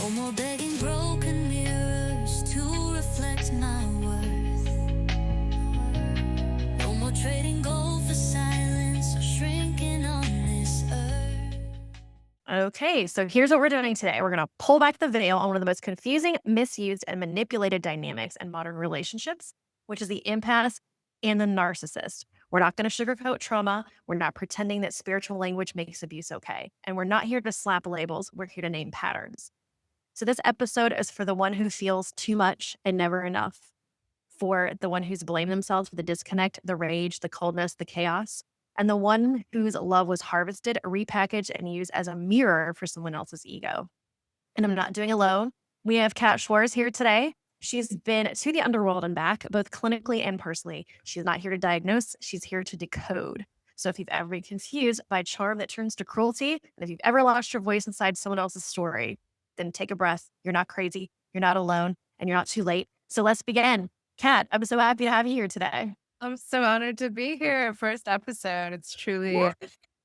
No more begging broken mirrors to reflect my worth. No more trading gold for silence or shrinking on this earth. Okay, so here's what we're doing today. We're going to pull back the veil on one of the most confusing, misused, and manipulated dynamics in modern relationships, which is the empath and the narcissist. We're not going to sugarcoat trauma. We're not pretending that spiritual language makes abuse okay. And we're not here to slap labels. We're here to name patterns. So this episode is for the one who feels too much and never enough, for the one who's blamed themselves for the disconnect, the rage, the coldness, the chaos, and the one whose love was harvested, repackaged, and used as a mirror for someone else's ego. And I'm not doing alone. We have Kat Schwarz here today. She's been to the underworld and back, both clinically and personally. She's not here to diagnose, she's here to decode. So if you've ever been confused by charm that turns to cruelty, and if you've ever lost your voice inside someone else's story, then take a breath. You're not crazy, you're not alone, and you're not too late. So let's begin. Kat, I'm so happy to have you here today. I'm so honored to be here. First episode. It's truly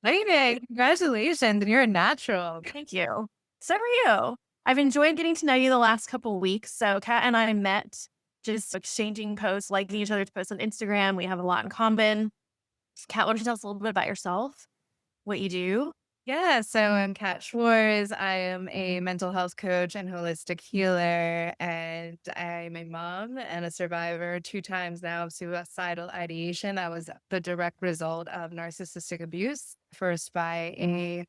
exciting. Congratulations. And you're a natural. Thank you. So are you. I've enjoyed getting to know you the last couple of weeks. So Kat and I met just exchanging posts, liking each other's posts on Instagram. We have a lot in common. Kat, why don't you tell us a little bit about yourself, what you do? Yeah. So I'm Kat Schwarz. I am a mental health coach and holistic healer. And I'm a mom and a survivor 2 times now of suicidal ideation. That was the direct result of narcissistic abuse, first by a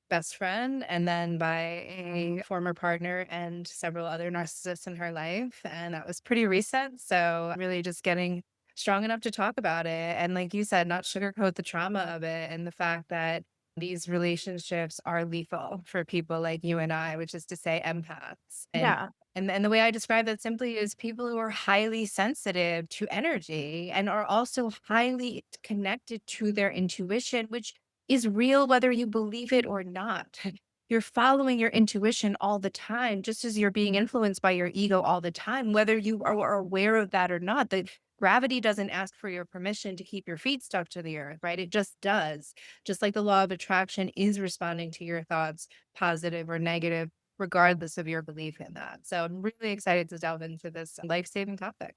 best friend and then by a former partner and several other narcissists in her life. And that was pretty recent. So really just getting strong enough to talk about it. And like you said, not sugarcoat the trauma of it and the fact that these relationships are lethal for people like you and I, which is to say empaths. Yeah. And the way I describe that simply is people who are highly sensitive to energy and are also highly connected to their intuition, which is real whether you believe it or not. You're following your intuition all the time, just as you're being influenced by your ego all the time, whether you are aware of that or not. The gravity doesn't ask for your permission to keep your feet stuck to the earth, right? It just does. Just like the law of attraction is responding to your thoughts, positive or negative, regardless of your belief in that. So I'm really excited to delve into this life-saving topic.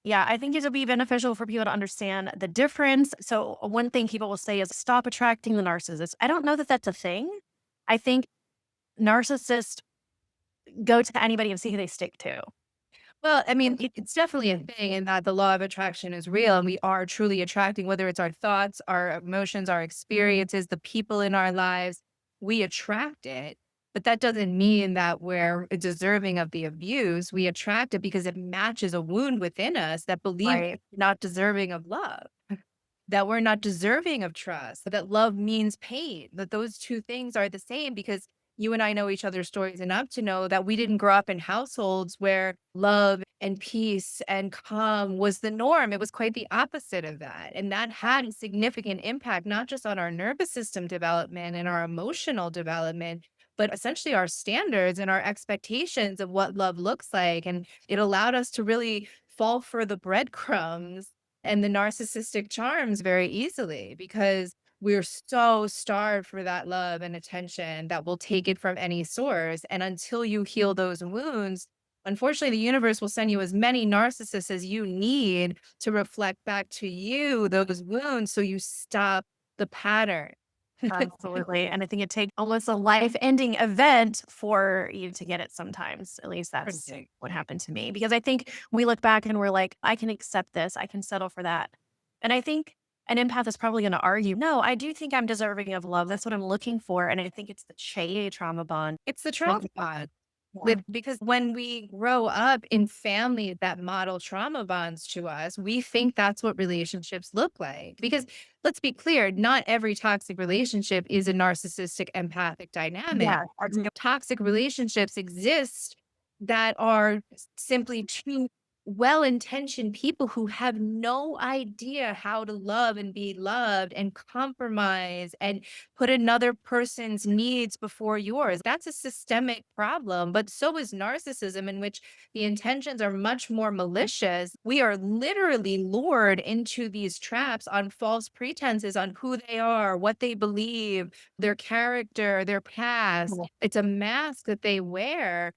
Yeah, I think it'll be beneficial for people to understand the difference. So one thing people will say is stop attracting the narcissist. I don't know that that's a thing. I think narcissists go to anybody and see who they stick to. Well, I mean, it's definitely a thing in that the law of attraction is real and we are truly attracting, whether it's our thoughts, our emotions, our experiences, the people in our lives, we attract it. But that doesn't mean that we're deserving of the abuse. We attract it because it matches a wound within us that believes Right. we're not deserving of love, that we're not deserving of trust, that love means pain, that those two things are the same because you and I know each other's stories enough to know that we didn't grow up in households where love and peace and calm was the norm. It was quite the opposite of that. And that had a significant impact, not just on our nervous system development and our emotional development, but essentially our standards and our expectations of what love looks like. And it allowed us to really fall for the breadcrumbs and the narcissistic charms very easily because we're so starved for that love and attention that we'll take it from any source. And until you heal those wounds, unfortunately, the universe will send you as many narcissists as you need to reflect back to you those wounds so you stop the pattern. Absolutely. And I think it takes almost a life-ending event for you to get it sometimes. At least that's Right. what happened to me. Because I think we look back and we're like, I can accept this. I can settle for that. And I think an empath is probably going to argue, no, I do think I'm deserving of love. That's what I'm looking for. And I think it's the trauma bond. It's the Like, trauma. yeah. Because when we grow up in families that model trauma bonds to us, we think that's what relationships look like. Because let's be clear, not every toxic relationship is a narcissistic empathic dynamic. Yeah. Toxic relationships exist that are simply two well-intentioned people who have no idea how to love and be loved and compromise and put another person's needs before yours. That's a systemic problem, but so is narcissism, in which the intentions are much more malicious. We are literally lured into these traps on false pretenses on who they are, what they believe, their character, their past. Well, It's a mask that they wear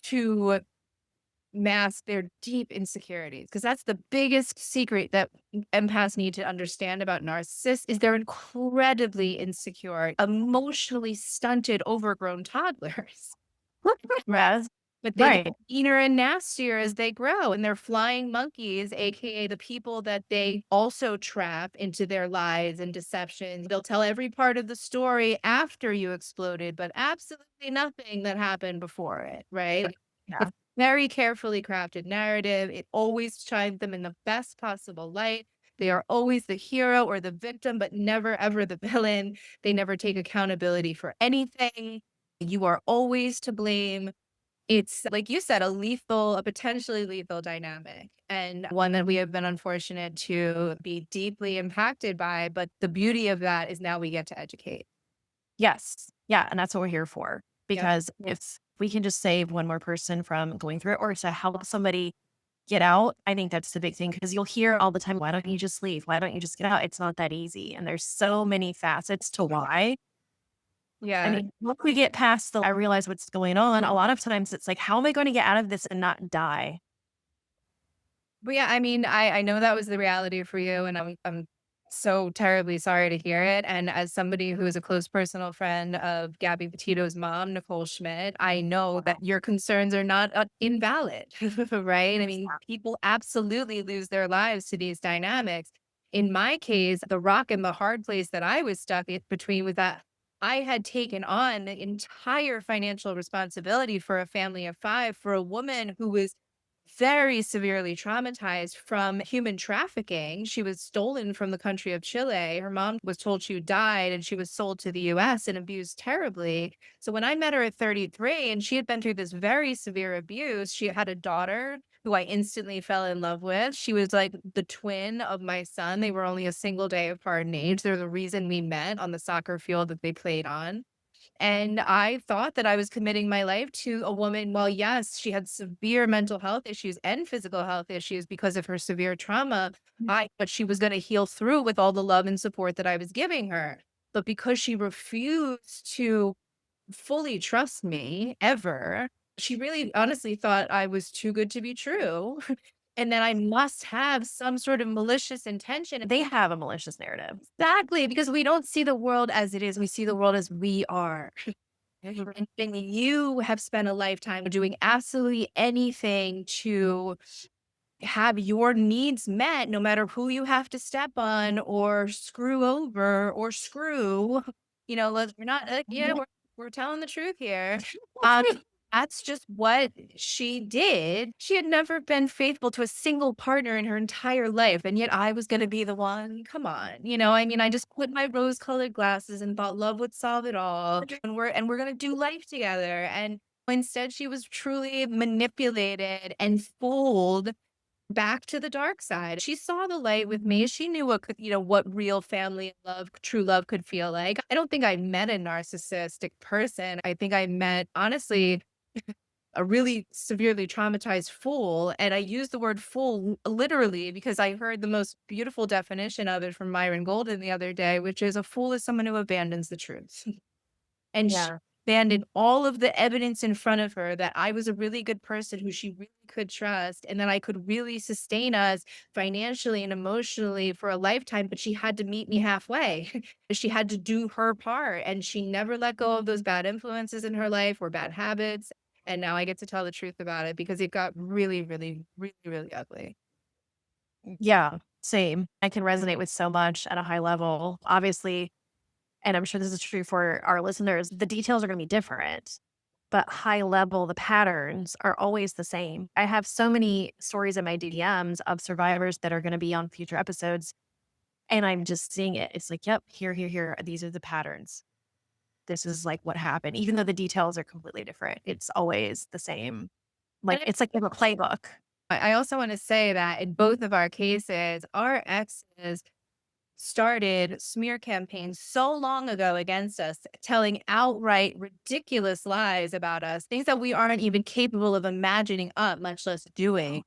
to mask their deep insecurities, because that's the biggest secret that empaths need to understand about narcissists is they're incredibly insecure, emotionally stunted, overgrown toddlers. yes, But they get right. meaner and nastier as they grow, and they're flying monkeys, aka the people that they also trap into their lies and deceptions. They'll tell every part of the story after you exploded, but absolutely nothing that happened before it, right? Yeah. It's very carefully crafted narrative. It always shines them in the best possible light. They are always the hero or the victim, but never ever the villain. They never take accountability for anything. You are always to blame. It's, like you said, a potentially lethal dynamic, and one that we have been unfortunate to be deeply impacted by. But the beauty of that is now we get to educate. Yes. Yeah. And that's what we're here for. Yep. Because if we can just save one more person from going through it or to help somebody get out, I think that's the big thing. Because you'll hear all the time, why don't you just leave? Why don't you just get out? It's not that easy. And there's so many facets to why. I Yeah. mean, once we get past I realize what's going on, a lot of times it's like, how am I going to get out of this and not die? But yeah, I mean, I know that was the reality for you, and I'm so terribly sorry to hear it. And as somebody who is a close personal friend of Gabby Petito's mom, Nicole Schmidt, I know that your concerns are not invalid, right? I mean, people absolutely lose their lives to these dynamics. In my case, the rock and the hard place that I was stuck between was that I had taken on the entire financial responsibility for a family of five for a woman who was very severely traumatized from human trafficking. She was stolen from the country of Chile. Her mom was told she died and she was sold to the US and abused terribly. So when I met her at 33 and she had been through this very severe abuse, she had a daughter who I instantly fell in love with. She was like the twin of my son. They were only a single day apart in age. They're the reason we met on the soccer field that they played on. And I thought that I was committing my life to a woman. Well, yes, she had severe mental health issues and physical health issues because of her severe trauma. But she was going to heal through with all the love and support that I was giving her. But because she refused to fully trust me ever, she really honestly thought I was too good to be true. And then I must have some sort of malicious intention. They have a malicious narrative. Exactly, because we don't see the world as it is. We see the world as we are. And you have spent a lifetime doing absolutely anything to have your needs met, no matter who you have to step on or screw over or screw. We're not, yeah, we're telling the truth here. Um, that's just what she did. She had never been faithful to a single partner in her entire life. And yet I was going to be the one. Come on. I mean, I just put my rose colored glasses and thought love would solve it all. And we're going to do life together. And instead, she was truly manipulated and fooled back to the dark side. She saw the light with me. She knew what real family and love, true love could feel like. I don't think I met a narcissistic person. I think I met, honestly, a really severely traumatized fool. And I use the word fool literally because I heard the most beautiful definition of it from Myron Golden the other day, which is a fool is someone who abandons the truth. And she Yeah. abandoned all of the evidence in front of her that I was a really good person who she really could trust and that I could really sustain us financially and emotionally for a lifetime. But she had to meet me halfway. She had to do her part. And she never let go of those bad influences in her life or bad habits. And now I get to tell the truth about it because it got really, really, really, really ugly. Yeah. Same. I can resonate with so much at a high level. Obviously, and I'm sure this is true for our listeners, the details are going to be different, but high level, the patterns are always the same. I have so many stories in my DMs of survivors that are going to be on future episodes, and I'm just seeing it. It's like, yep, here. These are the patterns. This is like what happened, even though the details are completely different. It's always the same. Like And it's like they have a playbook. I also want to say that in both of our cases, our exes started smear campaigns so long ago against us, telling outright ridiculous lies about us, things that we aren't even capable of imagining up, much less doing.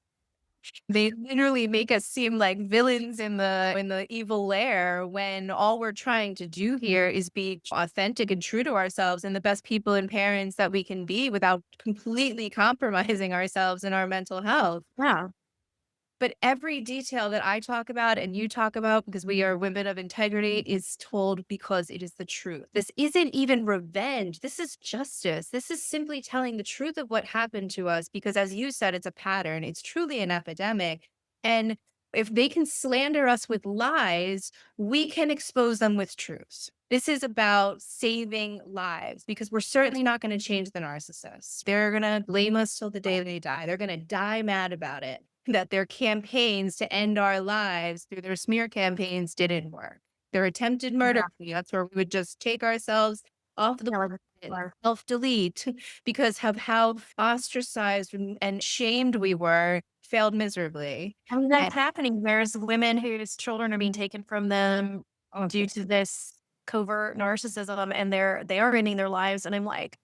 They literally make us seem like villains in the evil lair when all we're trying to do here is be authentic and true to ourselves and the best people and parents that we can be without completely compromising ourselves and our mental health. Yeah. But every detail that I talk about and you talk about, because we are women of integrity, is told because it is the truth. This isn't even revenge. This is justice. This is simply telling the truth of what happened to us, because as you said, it's a pattern. It's truly an epidemic. And if they can slander us with lies, we can expose them with truths. This is about saving lives, because we're certainly not going to change the narcissists. They're going to blame us till the day they die. They're going to die mad about it, that their campaigns to end our lives through their smear campaigns didn't work. Their attempted murder, that's where we would just take ourselves off the Yeah, like planet, self-delete, because of how ostracized and shamed we were, failed miserably. I mean, that's happening. There's women whose children are being taken from them due to this covert narcissism, and they are ending their lives. And I'm like,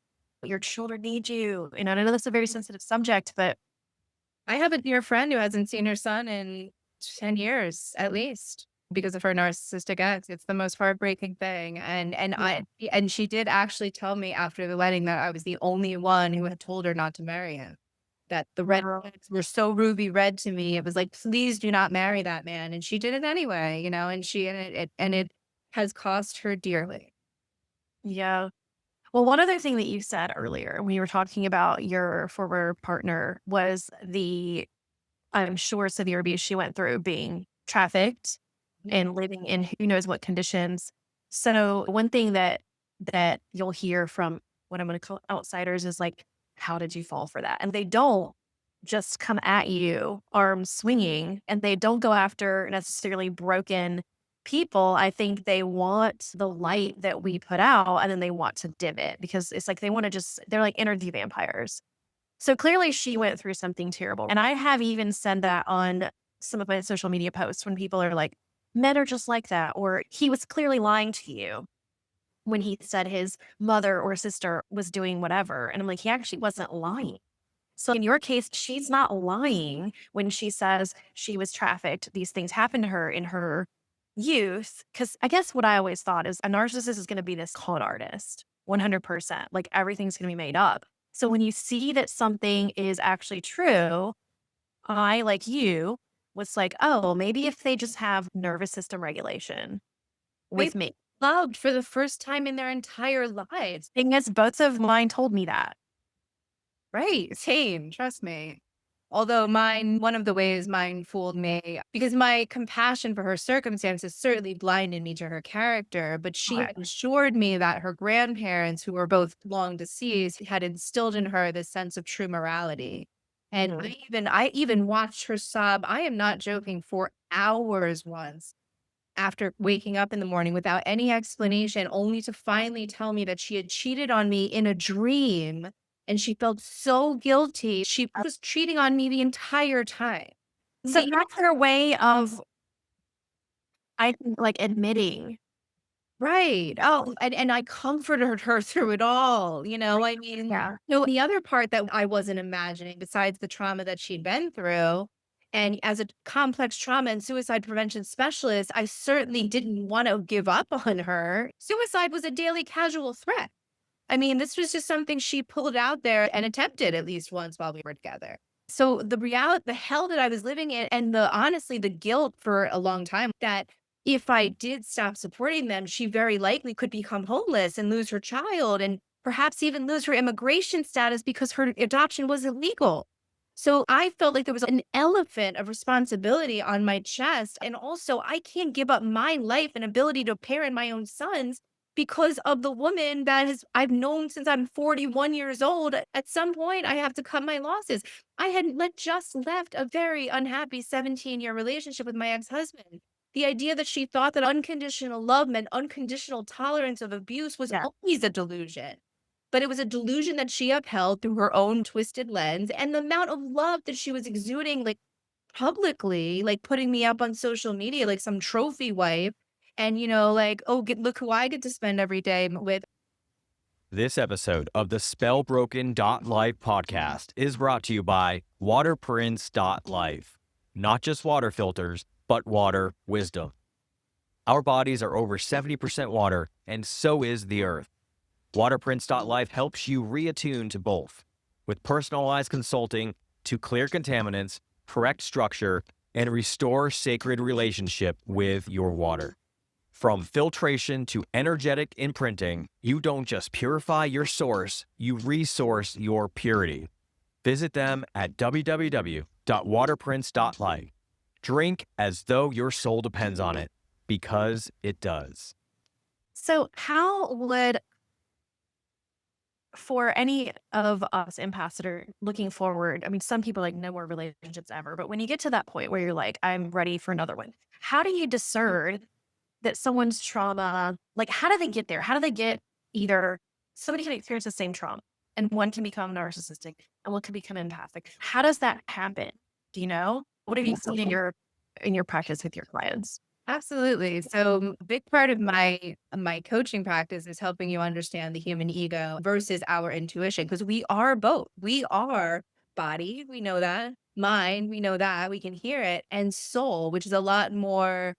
your children need you. And I know that's a very sensitive subject, but I have a dear friend who hasn't seen her son in 10 years at least because of her narcissistic ex. It's the most heartbreaking thing. And she did actually tell me after the wedding that I was the only one who had told her not to marry him. That the red wow. flags were so ruby red to me. It was like, please do not marry that man. And she did it anyway, and it has cost her dearly. Yeah. Well, one other thing that you said earlier when you were talking about your former partner was the, I'm sure, severe abuse she went through, being trafficked and living in who knows what conditions. So one thing that you'll hear from what I'm going to call outsiders is like, how did you fall for that? And they don't just come at you arms swinging, and they don't go after necessarily broken people. I think they want the light that we put out, and then they want to dim it, because it's like they want to just, they're like energy vampires. So clearly she went through something terrible. And I have even said that on some of my social media posts when people are like, men are just like that, or he was clearly lying to you when he said his mother or sister was doing whatever. And I'm like, he actually wasn't lying. So in your case, she's not lying when she says she was trafficked. These things happened to her in her youth. Because I guess what I always thought is a narcissist is going to be this con artist, 100%. Like everything's going to be made up. So when you see that something is actually true, I, like you, was like, oh, maybe if they just have nervous system regulation They with me. loved for the first time in their entire lives. Thing is, both of mine told me that. Right, same, trust me. Although one of the ways mine fooled me, because my compassion for her circumstances certainly blinded me to her character, but she had assured me that her grandparents, who were both long deceased, had instilled in her this sense of true morality. And I even watched her sob, I am not joking, for hours once after waking up in the morning without any explanation, only to finally tell me that she had cheated on me in a dream. And she felt so guilty. She was cheating on me the entire time. So that's her way of, I think, like admitting. Right. Oh, and I comforted her through it all. I mean, Yeah. the other part that I wasn't imagining, besides the trauma that she'd been through, and as a complex trauma and suicide prevention specialist, I certainly didn't want to give up on her. Suicide was a daily casual threat. I mean, this was just something she pulled out there and attempted at least once while we were together. So the hell that I was living in, and honestly, the guilt for a long time, that if I did stop supporting them, she very likely could become homeless and lose her child, and perhaps even lose her immigration status because her adoption was illegal. So I felt like there was an elephant of responsibility on my chest. And also, I can't give up my life and ability to parent my own sons because of the woman I've known since I'm 41 years old. At some point, I have to cut my losses. I had just left a very unhappy 17-year relationship with my ex-husband. The idea that she thought that unconditional love meant unconditional tolerance of abuse was Yeah. always a delusion. but it was a delusion that she upheld through her own twisted lens. And the amount of love that she was exuding, like publicly, like putting me up on social media, like some trophy wife. And, like, oh, look who I get to spend every day with. This episode of the Spellbroken.Life podcast is brought to you by Life. Not just water filters, but water wisdom. Our bodies are over 70% water, and so is the earth. Life helps you reattune to both, with personalized consulting to clear contaminants, correct structure, and restore sacred relationship with your water. From filtration to energetic imprinting, you don't just purify your source, you resource your purity. Visit them at www.waterprince.life. Drink as though your soul depends on it, because it does. So how would, for any of us empaths that are looking forward, I mean, some people are like, no more relationships ever, but when you get to that point where you're like, I'm ready for another one, how do you discern that someone's trauma, like, how do they get there? How do they get, either somebody can experience the same trauma and one can become narcissistic and one can become empathic? How does that happen? Do you know? What have you seen in your practice with your clients? Absolutely. So a big part of my coaching practice is helping you understand the human ego versus our intuition, because we are both. We are body, we know that. Mind, we know that. We can hear it. And soul, which is a lot more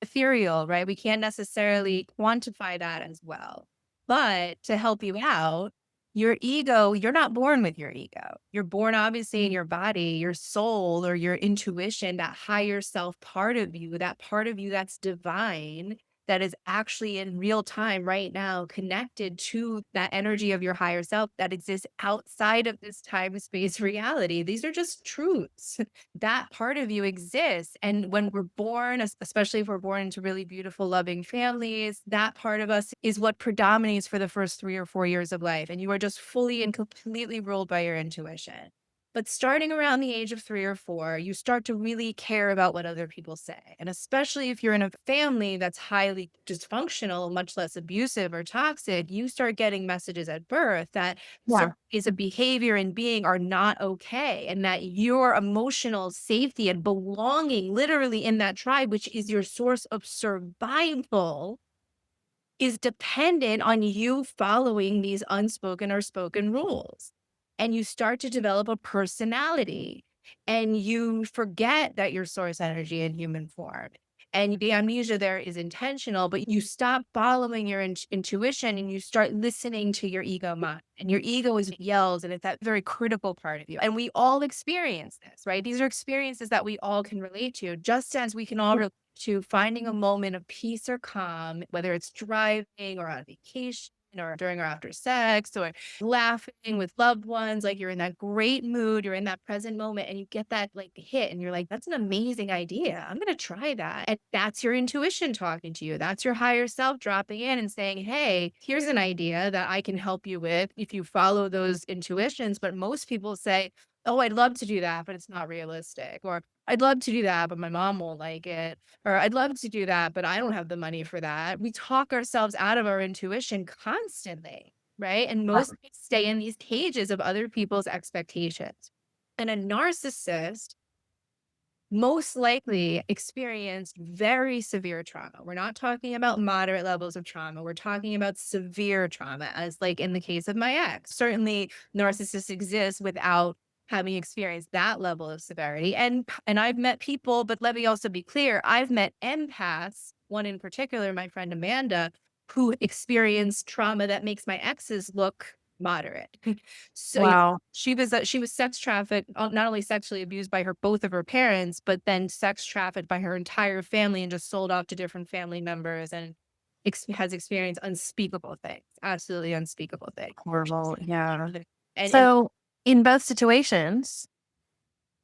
ethereal, right? We can't necessarily quantify that as well. But to help you out, your ego, you're not born with your ego. You're born obviously in your body, your soul or your intuition, that higher self part of you, that part of you that's divine, that is actually in real time right now connected to that energy of your higher self that exists outside of this time space reality. These are just truths. That part of you exists. And when we're born, especially if we're born into really beautiful, loving families, that part of us is what predominates for the first 3 or 4 years of life. And you are just fully and completely ruled by your intuition. But starting around the age of 3 or 4, you start to really care about what other people say. And especially if you're in a family that's highly dysfunctional, much less abusive or toxic, you start getting messages at birth that certain ways of behavior and being are not okay. And that your emotional safety and belonging literally in that tribe, which is your source of survival, is dependent on you following these unspoken or spoken rules. And you start to develop a personality, and you forget that your source energy in human form. And the amnesia there is intentional, but you stop following your intuition and you start listening to your ego mind. And your ego is yells, and it's that very critical part of you. And we all experience this, right? These are experiences that we all can relate to, just as we can all relate to finding a moment of peace or calm, whether it's driving or on vacation or during or after sex or laughing with loved ones. Like, you're in that great mood, you're in that present moment, and you get that like hit and you're like, that's an amazing idea. I'm going to try that. And that's your intuition talking to you. That's your higher self dropping in and saying, hey, here's an idea that I can help you with if you follow those intuitions. But most people say, oh, I'd love to do that, but it's not realistic. Or I'd love to do that, but my mom won't like it. Or I'd love to do that, but I don't have the money for that. We talk ourselves out of our intuition constantly, right? And most people stay in these cages of other people's expectations. And a narcissist most likely experienced very severe trauma. We're not talking about moderate levels of trauma. We're talking about severe trauma, as like in the case of my ex. Certainly narcissists exist without having experienced that level of severity. And I've met people, but let me also be clear, I've met empaths, one in particular, my friend Amanda, who experienced trauma that makes my exes look moderate. So Wow. she was sex trafficked, not only sexually abused by both of her parents, but then sex trafficked by her entire family and just sold off to different family members, and has experienced unspeakable things, absolutely unspeakable things. Horrible. Yeah. And So in both situations,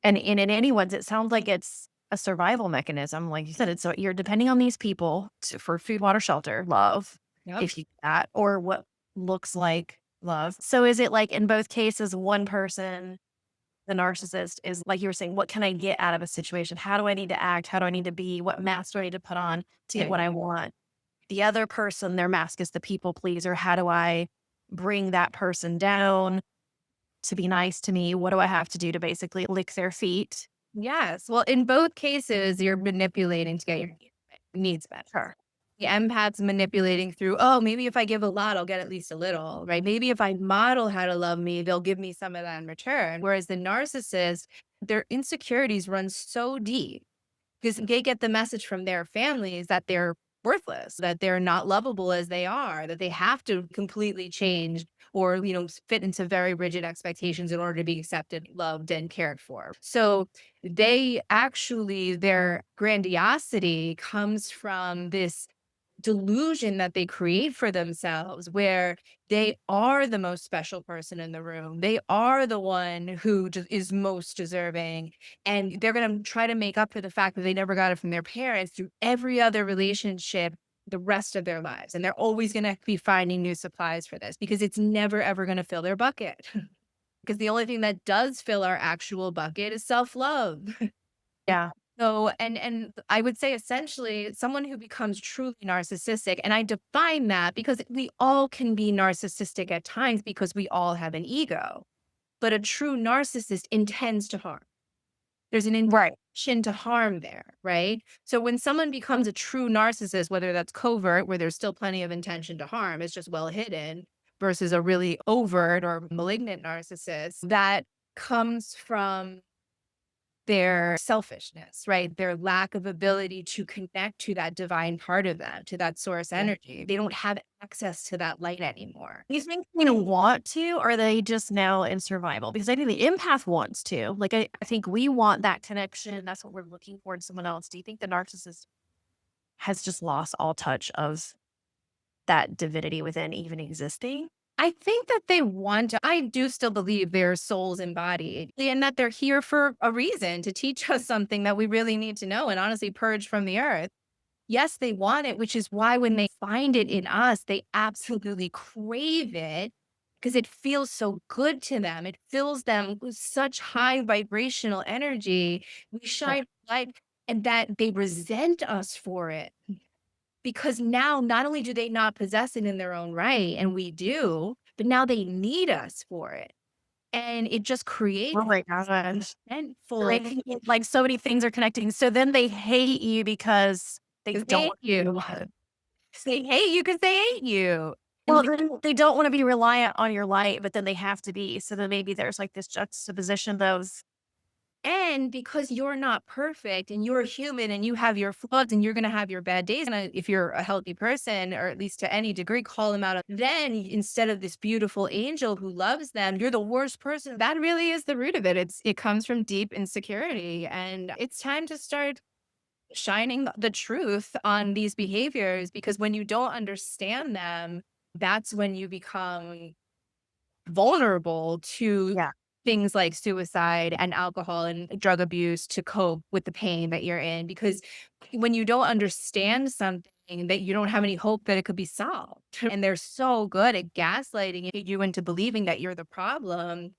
and in anyone's, it sounds like it's a survival mechanism. Like you said, it's so you're depending on these people for food, water, shelter, love, yep. if you that, or what looks like love. So is it like in both cases, one person, the narcissist, is like you were saying, what can I get out of a situation? How do I need to act? How do I need to be? What mask do I need to put on to get what I want? The other person, their mask is the people pleaser. How do I bring that person down to be nice to me? What do I have to do to basically lick their feet? Yes. Well, in both cases, you're manipulating to get your needs met. Sure. The empath's manipulating through, oh, maybe if I give a lot, I'll get at least a little, right? Maybe if I model how to love me, they'll give me some of that in return. Whereas the narcissist, their insecurities run so deep because they get the message from their families that they're worthless, that they're not lovable as they are, that they have to completely change or, fit into very rigid expectations in order to be accepted, loved, and cared for. So their grandiosity comes from this delusion that they create for themselves where they are the most special person in the room. They are the one who is most deserving. And they're going to try to make up for the fact that they never got it from their parents through every other relationship the rest of their lives. And they're always going to be finding new supplies for this because it's never, ever going to fill their bucket. Because the only thing that does fill our actual bucket is self-love. Yeah. So, and I would say essentially someone who becomes truly narcissistic, and I define that because we all can be narcissistic at times because we all have an ego, but a true narcissist intends to harm. There's an Right. intention to harm there, right? So when someone becomes a true narcissist, whether that's covert, where there's still plenty of intention to harm, it's just well hidden, versus a really overt or malignant narcissist, that comes from their selfishness, right? Their lack of ability to connect to that divine part of them, to that source energy. They don't have access to that light anymore. Do you think they want to, or are they just now in survival? Because I think the empath wants to. Like, I think we want that connection. That's what we're looking for in someone else. Do you think the narcissist has just lost all touch of that divinity within even existing? I think that they want to, I do still believe their souls embodied and that they're here for a reason to teach us something that we really need to know and honestly purge from the earth. Yes, they want it, which is why when they find it in us, they absolutely crave it because it feels so good to them. It fills them with such high vibrational energy. We shine light and that they resent us for it. Because now not only do they not possess it in their own right, and we do, but now they need us for it. And it just creates Oh my gosh. resentful. Like so many things are connecting. So then they hate you because they 'Cause don't they hate you. They hate you because they hate you. And well, then they don't want to be reliant on your light, but then they have to be. So then maybe there's like this juxtaposition of And because you're not perfect and you're human and you have your flaws and you're going to have your bad days. And if you're a healthy person, or at least to any degree, call them out. Then instead of this beautiful angel who loves them, you're the worst person. That really is the root of it. It comes from deep insecurity. And it's time to start shining the truth on these behaviors because when you don't understand them, that's when you become vulnerable to yeah. things like suicide and alcohol and drug abuse to cope with the pain that you're in. Because when you don't understand something, that you don't have any hope that it could be solved. And they're so good at gaslighting you into believing that you're the problem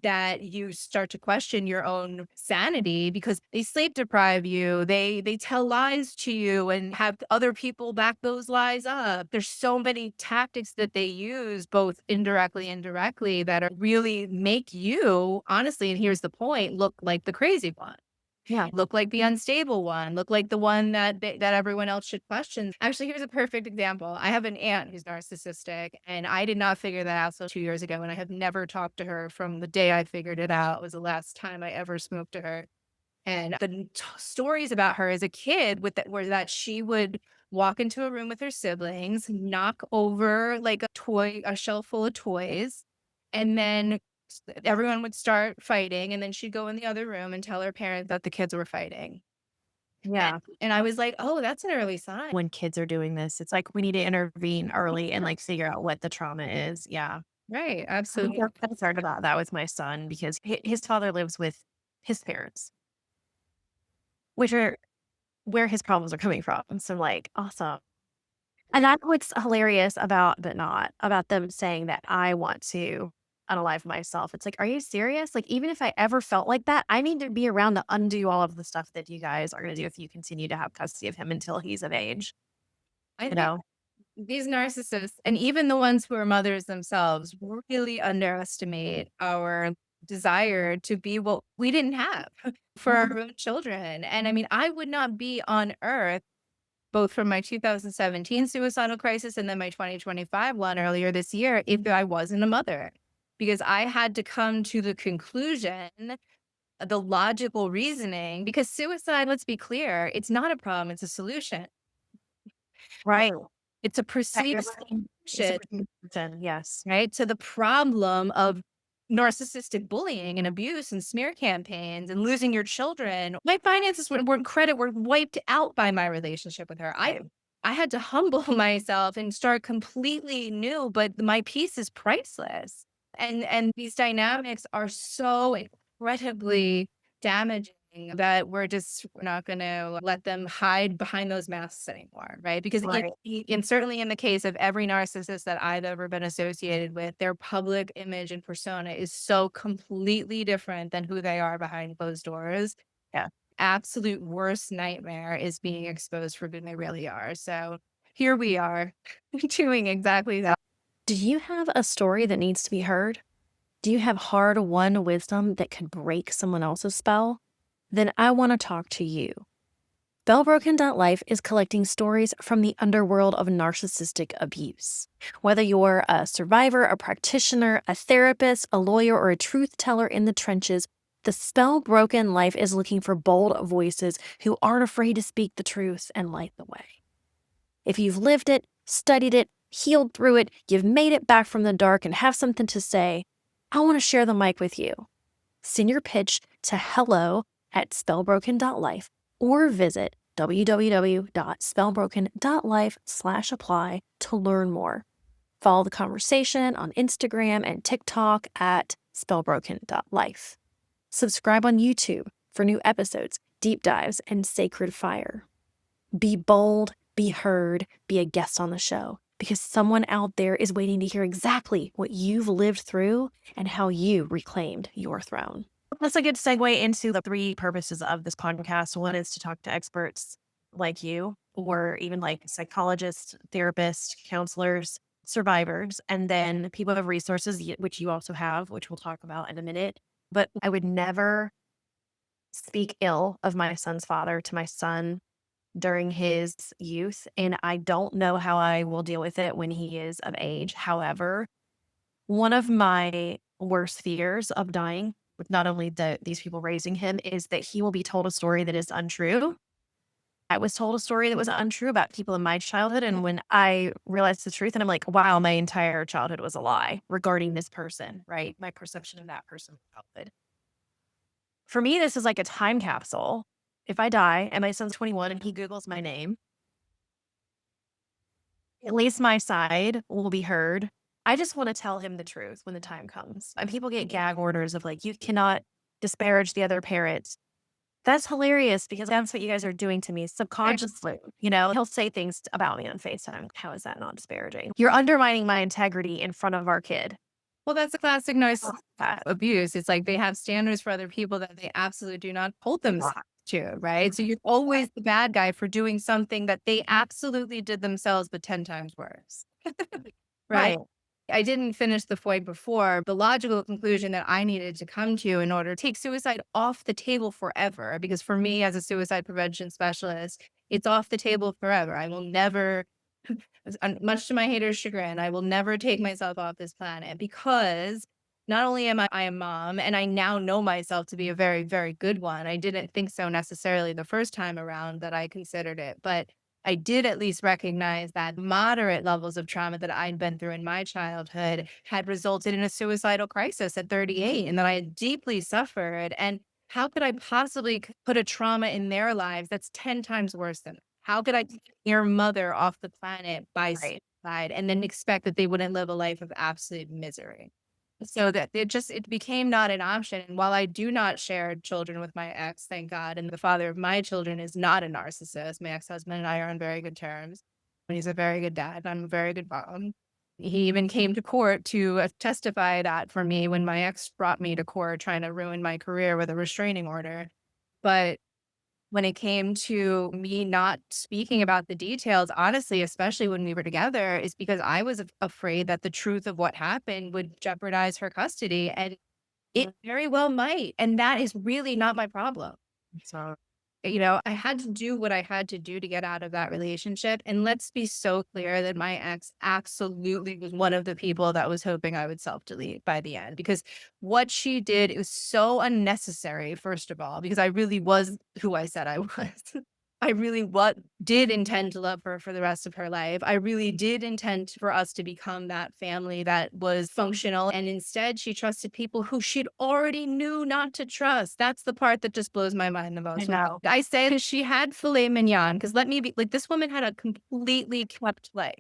that you start to question your own sanity because they sleep deprive you. They tell lies to you and have other people back those lies up. There's so many tactics that they use, both indirectly and directly, that are really make you, honestly, and here's the point, look like the crazy one. Yeah. Look like the unstable one. Look like the one that that everyone else should question. Actually, here's a perfect example. I have an aunt who's narcissistic, and I did not figure that out until 2 years ago, and I have never talked to her from the day I figured it out. Was the last time I ever spoke to her. And the stories about her as a kid were that she would walk into a room with her siblings, knock over like a shelf full of toys, and then everyone would start fighting. And then she'd go in the other room and tell her parents that the kids were fighting. Yeah. And I was like, oh, that's an early sign. When kids are doing this, it's like we need to intervene early and like figure out what the trauma is. Yeah. Right. I'm Absolutely. concerned about that with my son because his father lives with his parents, which are where his problems are coming from. So I'm like, awesome. And that's what's hilarious about, but not about them saying that I want to unalive myself. It's like, are you serious? Like, even if I ever felt like that, I need to be around to undo all of the stuff that you guys are going to do if you continue to have custody of him until he's of age. I You think know? these narcissists, and even the ones who are mothers themselves, really underestimate our desire to be what we didn't have for our own children. And I mean, I would not be on earth, both from my 2017 suicidal crisis and then my 2025 one earlier this year, if I wasn't a mother. Because I had to come to the conclusion, the logical reasoning, because suicide, let's be clear, it's not a problem, it's a solution. Right. It's a That perceived you're right. It's a solution, perception, yes. right? To the problem of narcissistic bullying and abuse and smear campaigns and losing your children. My finances were wiped out by my relationship with her. Right. I had to humble myself and start completely new, but my peace is priceless. And these dynamics are so incredibly damaging that we're not going to let them hide behind those masks anymore, right? Because Right. and certainly in the case of every narcissist that I've ever been associated with, their public image and persona is so completely different than who they are behind closed doors. Yeah. Absolute worst nightmare is being exposed for who they really are. So here we are doing exactly that. Do you have a story that needs to be heard? Do you have hard-won wisdom that could break someone else's spell? Then I want to talk to you. Spellbroken.Life is collecting stories from the underworld of narcissistic abuse. Whether you're a survivor, a practitioner, a therapist, a lawyer, or a truth teller in the trenches, the Spellbroken Life is looking for bold voices who aren't afraid to speak the truth and light the way. If you've lived it, studied it, healed through it, you've made it back from the dark and have something to say, I want to share the mic with you. Send your pitch to hello@spellbroken.life or visit www.spellbroken.life/apply to learn more. Follow the conversation on Instagram and TikTok at spellbroken.life. Subscribe on YouTube for new episodes, deep dives, and sacred fire. Be bold, be heard, be a guest on the show, because someone out there is waiting to hear exactly what you've lived through and how you reclaimed your throne. That's a good segue into the 3 purposes of this podcast. One is to talk to experts like you, or even like psychologists, therapists, counselors, survivors, and then people have resources, which you also have, which we'll talk about in a minute. But I would never speak ill of my son's father to my son during his youth, and I don't know how I will deal with it when he is of age. However, one of my worst fears of dying, with not only these people raising him, is that he will be told a story that is untrue. I was told a story that was untrue about people in my childhood, and when I realized the truth, and I'm like, wow, my entire childhood was a lie regarding this person, right? My perception of that person's childhood. For me, this is like a time capsule. If I die and my son's 21 and he Googles my name, at least my side will be heard. I just want to tell him the truth when the time comes. And people get gag orders of like, you cannot disparage the other parent. That's hilarious because that's what you guys are doing to me subconsciously. You know, he'll say things about me on FaceTime. How is that not disparaging? You're undermining my integrity in front of our kid. Well, that's a classic narcissistic abuse. It's like they have standards for other people that they absolutely do not hold themselves to, right? So you're always the bad guy for doing something that they absolutely did themselves, but 10 times worse. Right? I didn't finish the point before. The logical conclusion that I needed to come to in order to take suicide off the table forever, because for me as a suicide prevention specialist, it's off the table forever. I will never, much to my haters' chagrin, I will never take myself off this planet, because not only am I a mom, and I now know myself to be a very, very good one. I didn't think so necessarily the first time around that I considered it, but I did at least recognize that moderate levels of trauma that I'd been through in my childhood had resulted in a suicidal crisis at 38, and that I had deeply suffered. And how could I possibly put a trauma in their lives that's 10 times worse than that? How could I take your mother off the planet by suicide and then expect that they wouldn't live a life of absolute misery? So that it became not an option. And while I do not share children with my ex, thank God, and the father of my children is not a narcissist, my ex-husband and I are on very good terms. And he's a very good dad, and I'm a very good mom. He even came to court to testify that for me when my ex brought me to court trying to ruin my career with a restraining order. But when it came to me not speaking about the details, honestly, especially when we were together, is because I was afraid that the truth of what happened would jeopardize her custody. And it very well might. And that is really not my problem. So I had to do what I had to do to get out of that relationship. And let's be so clear that my ex absolutely was one of the people that was hoping I would self delete by the end, because what she did, it was so unnecessary, first of all, because I really was who I said I was. I really did intend to love her for the rest of her life. I really did intend for us to become that family that was functional. And instead, she trusted people who she'd already knew not to trust. That's the part that just blows my mind the most. know. I say that she had filet mignon, because let me be like, this woman had a completely kept life.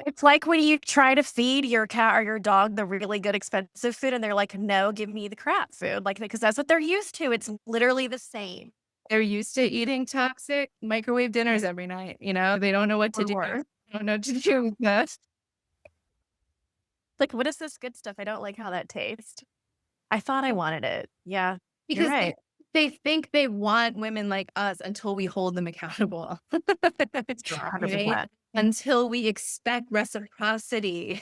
It's like when you try to feed your cat or your dog the really good expensive food and they're like, no, give me the crap food. Like, because that's what they're used to. It's literally the same. They're used to eating toxic microwave dinners every night. They don't know what to Or do. worse. They don't know what to do with this. Like, what is this good stuff? I don't like how that tastes. I thought I wanted it. Yeah, you're Because right. they think they want women like us until we hold them accountable. It's Right? 100%. Until we expect reciprocity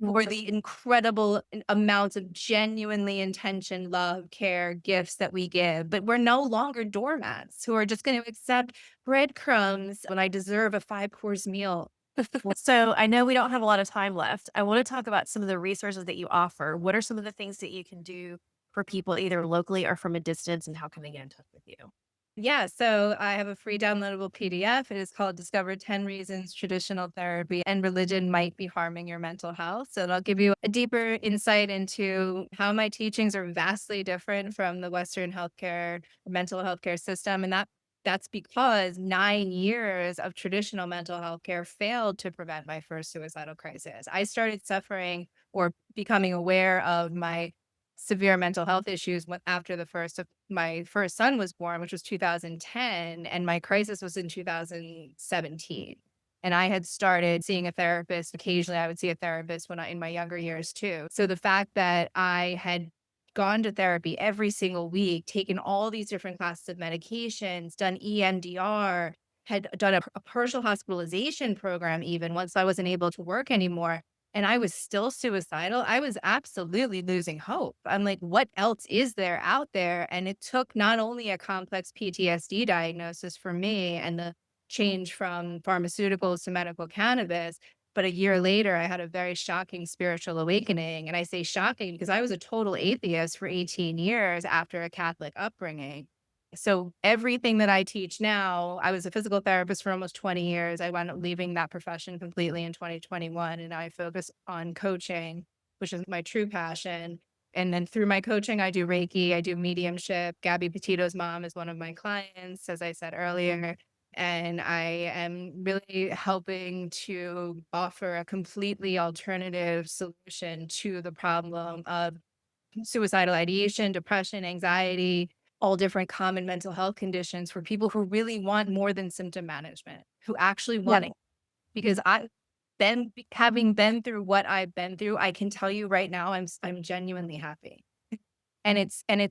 for the incredible amounts of genuinely intentioned love, care, gifts that we give. But we're no longer doormats who are just going to accept breadcrumbs when I deserve a 5-course meal. So I know we don't have a lot of time left. I want to talk about some of the resources that you offer. What are some of the things that you can do for people either locally or from a distance, and how can they get in touch with you? Yeah, so I have a free downloadable PDF. It is called Discover 10 Reasons Traditional Therapy and Religion Might Be Harming Your Mental Health. So it'll give you a deeper insight into how my teachings are vastly different from the Western healthcare, mental health care system. And that's because 9 years of traditional mental health care failed to prevent my first suicidal crisis. I started suffering or becoming aware of my severe mental health issues after my first son was born, which was 2010, and my crisis was in 2017. And I had started seeing a therapist. Occasionally, I would see a therapist in my younger years too. So the fact that I had gone to therapy every single week, taken all these different classes of medications, done EMDR, had done a partial hospitalization program even once I wasn't able to work anymore, and I was still suicidal, I was absolutely losing hope. I'm like, what else is there out there? And it took not only a complex PTSD diagnosis for me and the change from pharmaceuticals to medical cannabis, but a year later, I had a very shocking spiritual awakening. And I say shocking because I was a total atheist for 18 years after a Catholic upbringing. So everything that I teach now, I was a physical therapist for almost 20 years. I wound up leaving that profession completely in 2021, and I focus on coaching, which is my true passion. And then through my coaching, I do Reiki, I do mediumship. Gabby Petito's mom is one of my clients, as I said earlier. And I am really helping to offer a completely alternative solution to the problem of suicidal ideation, depression, anxiety, all different common mental health conditions for people who really want more than symptom management, who actually want it. Because having been through what I've been through, I can tell you right now, I'm genuinely happy. And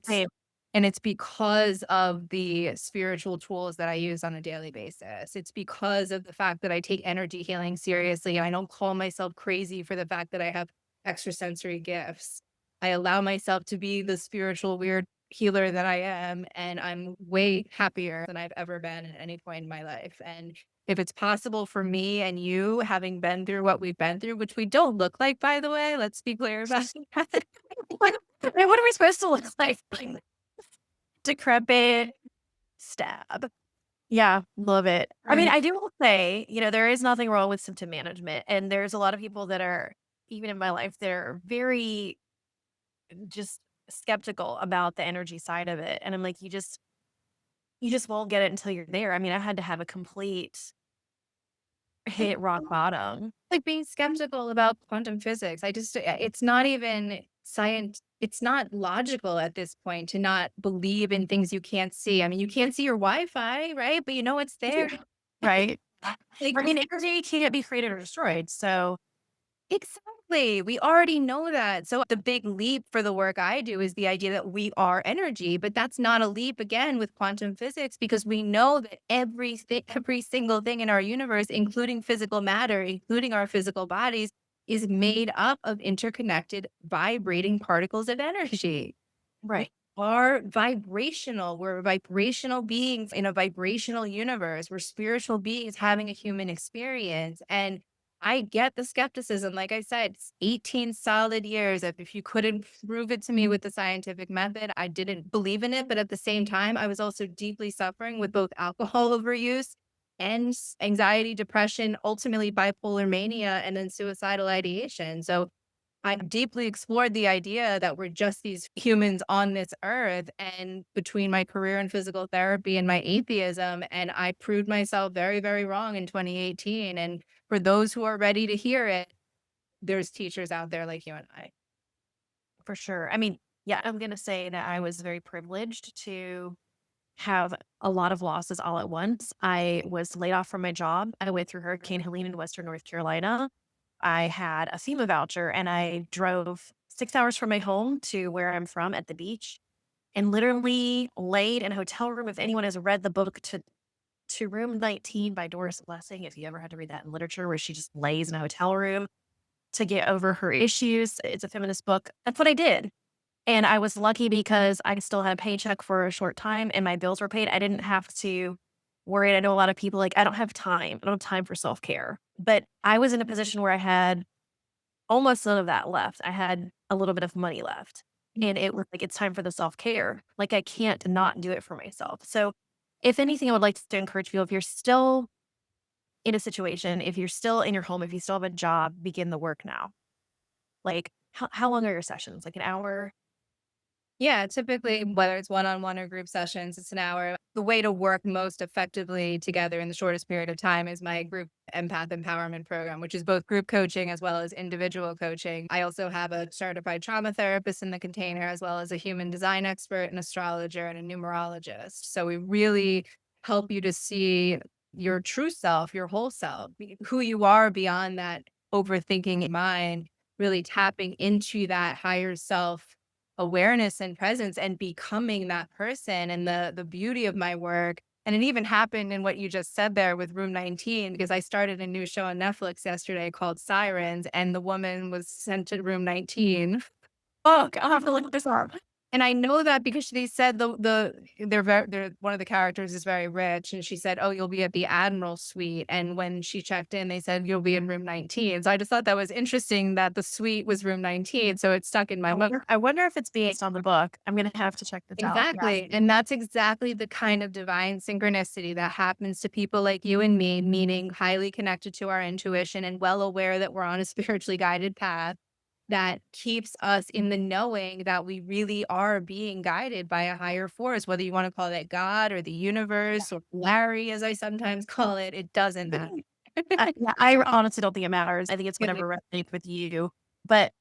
Same. it's because of the spiritual tools that I use on a daily basis. It's because of the fact that I take energy healing seriously. I don't call myself crazy for the fact that I have extrasensory gifts. I allow myself to be the spiritual weird healer that I am, and I'm way happier than I've ever been at any point in my life. And if it's possible for me and you, having been through what we've been through, which we don't look like, by the way, let's be clear about that. What are we supposed to look like? Decrepit, stab. Yeah, love it. I mean, Right. I do will say, there is nothing wrong with symptom management. And there's a lot of people that are, even in my life, they're very just skeptical about the energy side of it. And I'm like, you just won't get it until you're there. I mean, I had to have a complete hit rock bottom. Like being skeptical about quantum physics. It's not even science. It's not logical at this point to not believe in things you can't see. I mean, you can't see your Wi-Fi, right? But you know it's there. Right. Like, I mean, energy can't be created or destroyed. So exactly. Exactly. We already know that. So the big leap for the work I do is the idea that we are energy, but that's not a leap again with quantum physics because we know that every single thing in our universe, including physical matter, including our physical bodies, is made up of interconnected vibrating particles of energy. Right. Are vibrational. We're vibrational beings in a vibrational universe. We're spiritual beings having a human experience. And I get the skepticism. Like I said, it's 18 solid years. If you couldn't prove it to me with the scientific method, I didn't believe in it. But at the same time, I was also deeply suffering with both alcohol overuse and anxiety, depression, ultimately bipolar mania, and then suicidal ideation. So I deeply explored the idea that we're just these humans on this earth. And between my career in physical therapy and my atheism, and I proved myself very, very wrong in 2018. And for those who are ready to hear it, there's teachers out there like you and I. For sure. I mean, yeah, I'm going to say that I was very privileged to have a lot of losses all at once. I was laid off from my job. I went through Hurricane Helene in Western North Carolina. I had a FEMA voucher and I drove 6 hours from my home to where I'm from at the beach and literally laid in a hotel room. If anyone has read the book to Room 19 by Doris Lessing, if you ever had to read that in literature, where she just lays in a hotel room to get over her issues, it's a feminist book. That's what I did. And I was lucky because I still had a paycheck for a short time and my bills were paid. I didn't have to worry. I know a lot of people like, I don't have time. I don't have time for self care. But I was in a position where I had almost none of that left. I had a little bit of money left. And it was like, it's time for the self care. Like, I can't not do it for myself. So, if anything, I would like to encourage people if you're still in a situation, if you're still in your home, if you still have a job, begin the work now. Like, how long are your sessions? Like an hour? Yeah, typically, whether it's one-on-one or group sessions, it's an hour. The way to work most effectively together in the shortest period of time is my group empath empowerment program, which is both group coaching as well as individual coaching. I also have a certified trauma therapist in the container, as well as a human design expert, an astrologer, and a numerologist. So we really help you to see your true self, your whole self, who you are beyond that overthinking mind, really tapping into that higher self awareness and presence and becoming that person. And the beauty of my work, and it even happened in what you just said there with Room 19, because I started a new show on Netflix yesterday called Sirens, and the woman was sent to Room 19. Oh, I'll have to look this up. And I know that because they said they're one of the characters is very rich, and she said, "Oh, you'll be at the Admiral Suite." And when she checked in, they said, "You'll be in Room 19." So I just thought that was interesting that the suite was Room 19. So it stuck in my mind. I wonder if it's based on the book. I'm gonna have to check this out. Yeah. Exactly. And that's exactly the kind of divine synchronicity that happens to people like you and me, meaning highly connected to our intuition and well aware that we're on a spiritually guided path that keeps us in the knowing that we really are being guided by a higher force, whether you want to call it God or the universe or Larry, as I sometimes call it, it doesn't matter. Yeah, I honestly don't think it matters. I think it's whatever resonates with you. But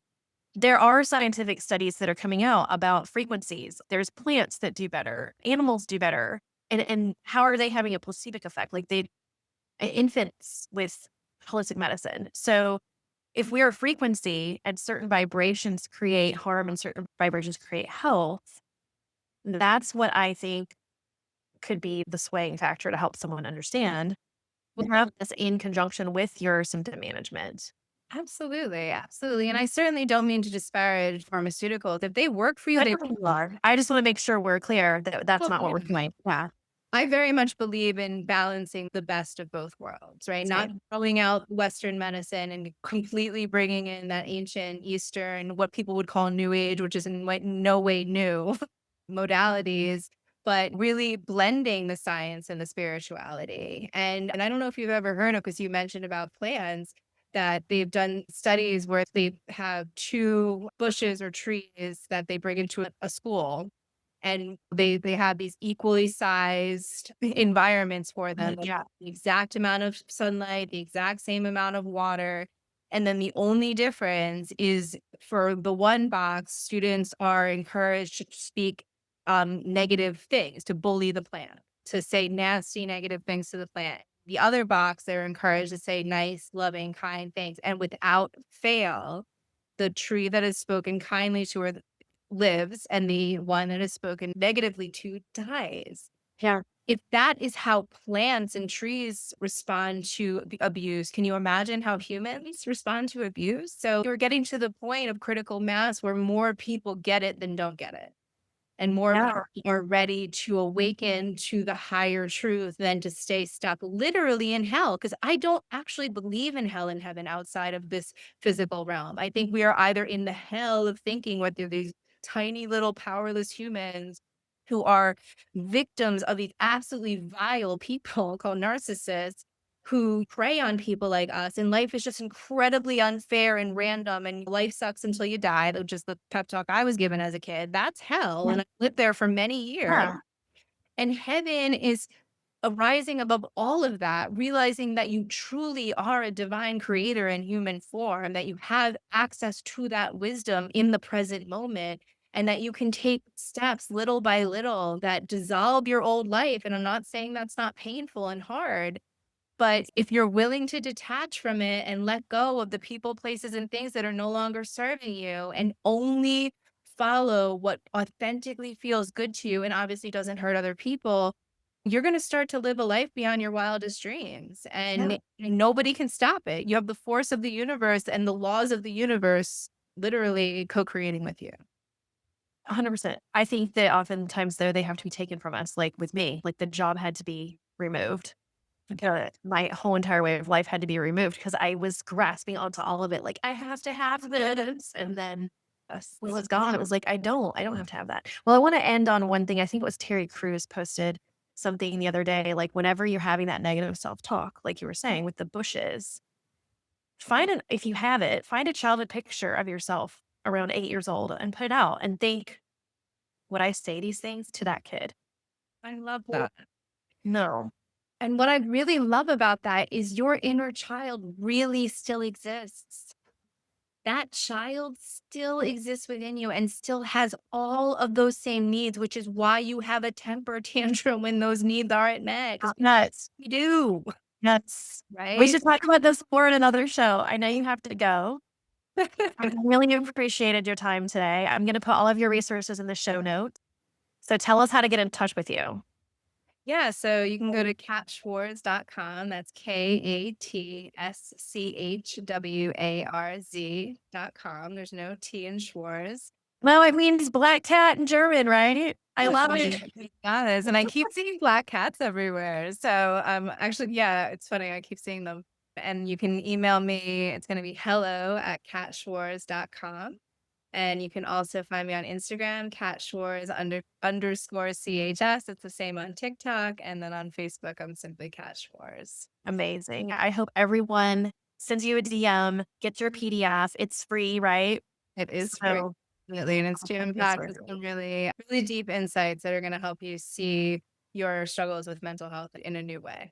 there are scientific studies that are coming out about frequencies. There's plants that do better, animals do better. And how are they having a placebo effect? Like infants with holistic medicine. So if we're a frequency and certain vibrations create harm and certain vibrations create health, that's what I think could be the swaying factor to help someone understand. We have this in conjunction with your symptom management. Absolutely. Absolutely. And I certainly don't mean to disparage pharmaceuticals. If they work for you, they I just want to make sure we're clear that that's not what we're doing. Yeah. I very much believe in balancing the best of both worlds, right? Not throwing out Western medicine and completely bringing in that ancient Eastern, what people would call New Age, which is in no way new modalities, but really blending the science and the spirituality. And I don't know if you've ever heard of, because you mentioned about plants, that they've done studies where they have two bushes or trees that they bring into a school, and they have these equally sized environments for them. Yeah. The exact amount of sunlight, the exact same amount of water. And then the only difference is for the one box, students are encouraged to speak negative things, to bully the plant, to say nasty, negative things to the plant. The other box, they're encouraged to say nice, loving, kind things. And without fail, the tree that is spoken kindly to her lives, and the one that is spoken negatively to dies. Yeah. If that is how plants and trees respond to abuse, can you imagine how humans respond to abuse? So you're getting to the point of critical mass where more people get it than don't get it. And more Yeah. people are ready to awaken to the higher truth than to stay stuck literally in hell. Because I don't actually believe in hell and heaven outside of this physical realm. I think we are either in the hell of thinking what they're these tiny little powerless humans who are victims of these absolutely vile people called narcissists who prey on people like us. And life is just incredibly unfair and random. And life sucks until you die, which is the pep talk I was given as a kid. That's hell. And I lived there for many years. Yeah. And heaven is arising above all of that, realizing that you truly are a divine creator in human form, that you have access to that wisdom in the present moment, and that you can take steps little by little that dissolve your old life. And I'm not saying that's not painful and hard, but if you're willing to detach from it and let go of the people, places, and things that are no longer serving you and only follow what authentically feels good to you and obviously doesn't hurt other people, you're going to start to live a life beyond your wildest dreams. And nobody can stop it. You have the force of the universe and the laws of the universe literally co-creating with you. 100%. I think that oftentimes, though, they have to be taken from us. Like with me, like the job had to be removed. My whole entire way of life had to be removed because I was grasping onto all of it. Like, I have to have this. And then when it was gone, it was like, I don't have to have that. Well, I want to end on one thing. I think it was Terry Crews posted something the other day. Like, whenever you're having that negative self-talk, like you were saying with the bushes, if you have it, find a childhood picture of yourself around 8 years old and put it out and think, would I say these things to that kid? I love that. No. And what I really love about that is your inner child really still exists. That child still exists within you and still has all of those same needs, which is why you have a temper tantrum when those needs aren't met. 'Cause Nuts. we do, Nuts. right? We should talk about this for another show. I know you have to go. I really appreciated your time today. I'm going to put all of your resources in the show notes. So tell us how to get in touch with you. Yeah, so you can go to katschwarz.com. That's KATSCHWARZ.com. There's no T in Schwarz. Well, it means black cat in German, right? I love it. Yes, and I keep seeing black cats everywhere. So actually, yeah, it's funny. I keep seeing them. And you can email me. It's going to be hello@katschwarz.com. And you can also find me on Instagram, Kat Schwarz _CHS. It's the same on TikTok. And then on Facebook, I'm simply Kat Schwarz. Amazing. I hope everyone sends you a DM, get your PDF. It's free, right? It is free. So Absolutely. And it's jam-packed with some really, really deep insights that are going to help you see your struggles with mental health in a new way.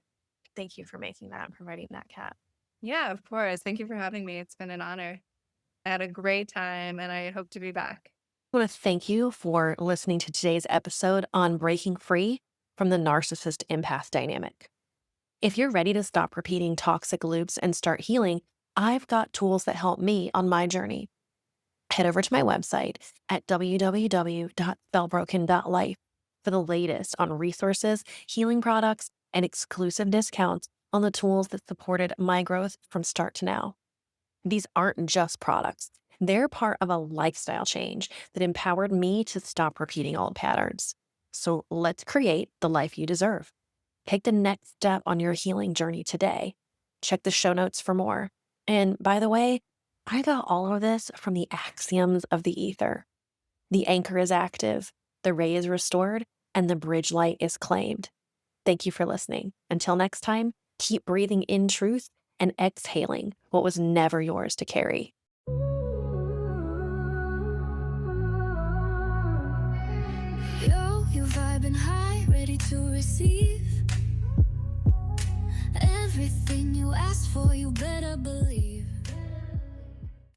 thank you for making that and providing that, Kat. Yeah, of course. Thank you for having me. It's been an honor. I had a great time and I hope to be back. I want to thank you for listening to today's episode on breaking free from the narcissist empath dynamic. If you're ready to stop repeating toxic loops and start healing, I've got tools that help me on my journey. Head over to my website at www.spellbroken.life for the latest on resources, healing products, and exclusive discounts on the tools that supported my growth from start to now. These aren't just products. They're part of a lifestyle change that empowered me to stop repeating old patterns. So let's create the life you deserve. Take the next step on your healing journey today. Check the show notes for more. And by the way, I got all of this from the Axioms of the Æther. The anchor is active, the ray is restored, and the bridge light is claimed. Thank you for listening. Until next time, keep breathing in truth and exhaling what was never yours to carry. Yo, you vibing high, ready to receive everything you asked for, you better believe.